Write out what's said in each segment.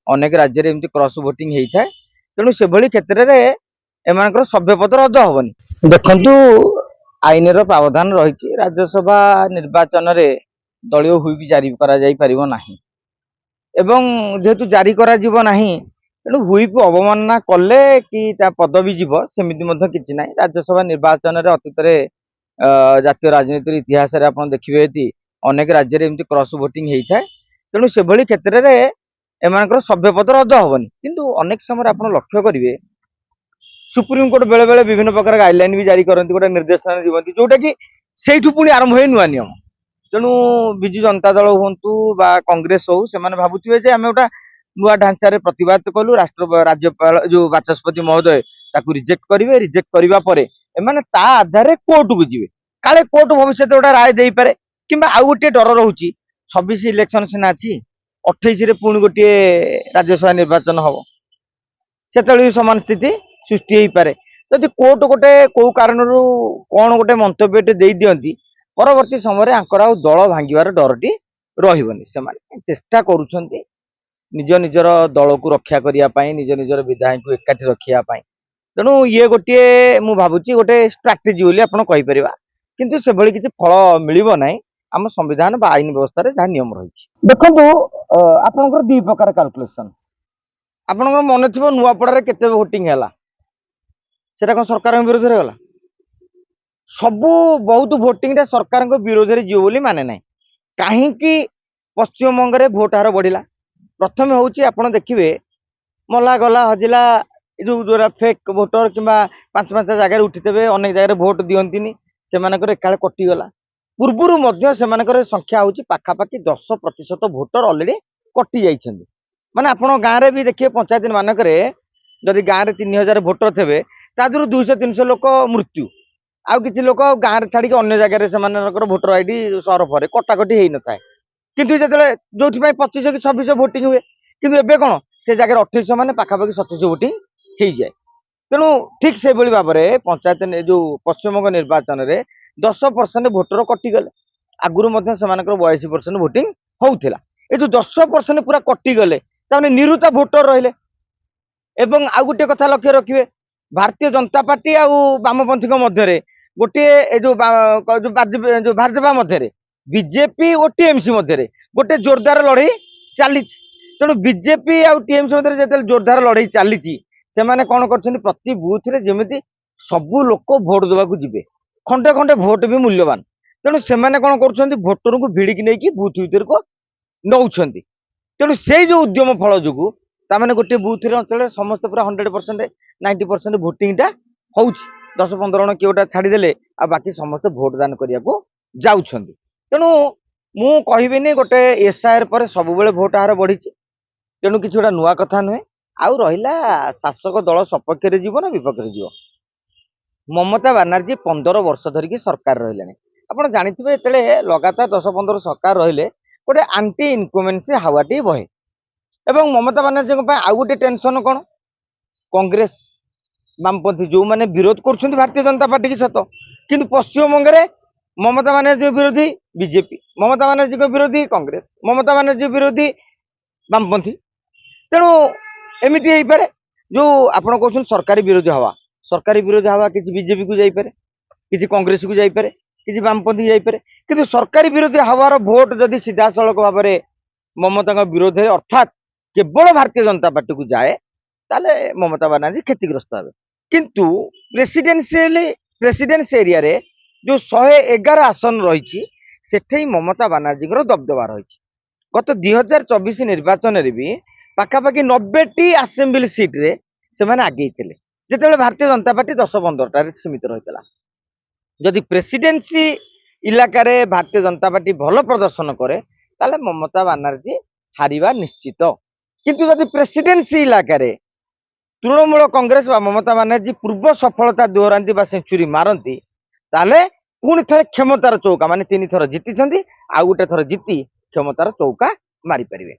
अनेक राज्य में एमती क्रॉस वोटिंग होता है तेणु से क्षेत्र में एम सभ्यपद रद्द हेनी देखु आईन प्रावधान रही राज्यसभा निर्वाचन में दलीय हुई जारी करा जेहेतु जारी करा तेणु हुईप अवमानना कले कि पदवी जीव सेमती किसी ना राज्यसभा निर्वाचन में अतीत जातीय राजनीति इतिहास आप देखिए अनेक राज्य में क्रॉस वोटिंग होता है तेणु से क्षेत्र में एम सभ्यपद रद्द हेनी किंतु अनेक समय आप लक्ष्य करेंगे सुप्रीमकोर्ट बेले बेले विभिन्न प्रकार गाइडलाइन भी जारी करती गोटे निर्देशना दिवती जोटा कि से पुणी आरंभ हुए नुआ नियम तेणु विजु जनता दल हूँ कांग्रेस हो से भावुवे जे आम गोटा नुआ ढांचार प्रतिवाद कलु राष्ट्र राज्यपाल जो बाचस्पति महोदय रिजेक्ट करेंगे रिजेक्ट करने एमाने ता आधार कोर्ट को जी काले कोर्ट भविष्य गोटा राय दे पारे कि आउ गोटे डर रोचे 26 इलेक्शन सीना अच्छी 28 पुणी गोटे राज्यसभा निर्वाचन हम से समान स्थिति सृष्टि हो पारे जदि कोर्ट गोटे कौ कारण कौन गोटे मंतव्य दे दियंती परवर्ती समय आंकर आ दल भांगार डरटी रही चेष्टा करुँच निज निजर दल को रक्षा करने निज निजर विधायक को एकाठी रखापी तेणु ये गोटे मु भावुची गोटे स्ट्राटेजी बोली आप कहीपर किंतु से भली किसी फल मिलिबो नहीं आम संविधान बा आईन व्यवस्था जहाँ नियम रही देखो आपनकर दी प्रकार कैलकुलेशन आपनकर मन थी नुआपड़ा केते वोटिंग है सेटा कौन सरकार विरोध में गला सबू बहुत वोटिंग सरकार विरोध में जीव बोली माने ना कहीं पश्चिम बंग में भोट हार बढ़ला प्रथम हूँ आप देखिए मला गला हजिला जो फेक भोटर कि पांच पांच जगह उठीते अनेक जगह भोट दिंती से एका कटिगला पूर्वर से संख्या हूँ पाखापाखि 10% भोटर अलरेडी कटि जाइछन्ति माने आप गाँव में भी देखिए पंचायत मानक जदि गाँव में 3000 भोटर थे तादर 200-300 लोक मृत्यु आउ किसी लोक गाँव में छाड़ी अन्य जगह से भोटर आईडी सरफर कटाकटी हो न था किंतु जो 25 कि 26 भोटिंग हुए किंतु एबे कौन से जगह 28 माने पाखापाखि 27 भोटिंग हो जाए तेणु ठीक से भाव में पंचायत जो पश्चिमबंग निर्वाचन में 10% भोटर कटिगले आगुरी 82% भोटिंग होता ये जो 10% पूरा कटिगले निरुता भोटर रहिले एवं आउ गोटे कथा लक्ष्य रखिए भारतीय जनता पार्टी आ वामपंथी मध्य गोटे जो भाजपा मध्य बीजेपी और टीएमसी मध्य गोटे जोरदार लड़ाई चली तेणु बीजेपी आ टीएमसी मध्य जो जोरदार लड़ाई चली से कौन कर प्रति बुथ रे जमी सबू लोक भोट देवाक जी खंडे खंडे भोट भी मूल्यवान तेणु से कौन कर भोटर को भिड़िकी नहीं बुथ भर को नौ तेणु से जो उद्यम फल जो ताने गोटे बुथ अंचल समस्त पूरा 100% 90% भोटिंग हो 10-15 जन किए छाड़देले आ बाकी समस्त भोट दान करने को जाऊँ तेणु मु कहबिनी गोटे एसआईआर पर सब भोट हार बढ़ी तेणु किसी गोटा नुआ कथा नुहे आउ रहा शासक दल सपक्ष जीव ना विपक्ष जीव ममता बानार्जी 15 वर्ष धरिकी सरकार रही आप जानते ये लगातार 10-15 सरकार रहिले गोटे आंटी इनकमेंसी हावाटी बहे एवं ममता बानार्जी आउ गोटे टेंशन कौन कांग्रेस वामपंथी जो मैंने विरोध कर भारतीय जनता पार्टी की सत कि पश्चिमबंग में ममता बानार्जी विरोधी बीजेपी ममता बानार्जी विरोधी कांग्रेस ममता बानार्जी विरोधी वामपंथी तेणु एमती हो पारे जो आप कहते सरकारी विरोधी हवा किसी बीजेपी को जापे किसी कांग्रेस को जापे किसी वामपंथी जापे कि सरकारी विरोधी हवार भोट जदि सीधा सड़क भाव में ममता विरोध अर्थात केवल भारतीय जनता पार्टी को जाए ताले ममता बानार्जी क्षतिग्रस्त हे किंतु प्रेसिडेंस एरिया रे जो 111 आसन रही सेठे ममता बानार्जी दबदबा रही गत 2024 निर्वाचन में भी पाखापाखि 90टी आसेम्बली सीट रे से आगे थे जिते भारतीय जनता पार्टी 10-15 सीमित रही जदि प्रेसिडेंसी इलाका रे भारतीय जनता पार्टी भल प्रदर्शन करे ताले ममता बानार्जी हारिबा निश्चित किंतु जदि प्रेसिडेंसी इलाका रे तृणमूल कांग्रेस व ममता बानार्जी पूर्व सफलता दोहराती सेंचुरी मारती ताले पुणी थे क्षमतार चौका माने 3 थर जीति आउ गोटे थर जीति क्षमतार चौका मारी पारे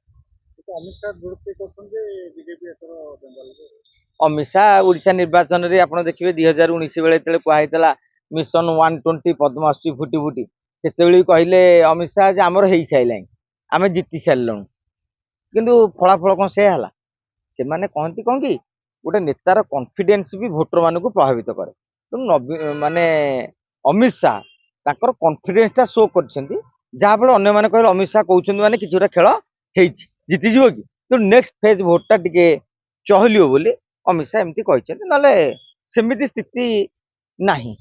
अमित शाह ओडिशा निर्वाचन में आप देखिए 2019 बेले कहला मिशन 120 पद्म आसुची फुटी फुटी से कहले अमित शाह आमर हो सारे आम जीति सारे किंतु फलाफल कौन से है ସେମାନେ କହନ୍ତି କଣ କି ଗୋଟେ ନେତାର କନଫିଡେନ୍ସ ବି ଭୋଟର ମାନଙ୍କୁ ପ୍ରଭାବିତ କରେ। ତେଣୁ ମାନେ ଅମିତ ଶାହ ତାଙ୍କର କନଫିଡେନ୍ସ ଟା ଶୋ କରିଛନ୍ତି, ଯାହାଫଳରେ ଅନ୍ୟମାନେ କହିଲେ ଅମିତ ଶାହ କହୁଛନ୍ତି ମାନେ କିଛି ଗୋଟେ ଖେଳ ହେଇଛି, ଜିତିଯିବ କି? ତେଣୁ ନେକ୍ସଟ ଫେଜ ଭୋଟ ଟା ଟିକେ ଚହଲିବ ବୋଲି ଅମିତ ଶାହ ଏମିତି କହିଛନ୍ତି, ନହେଲେ ସେମିତି ସ୍ଥିତି ନାହିଁ।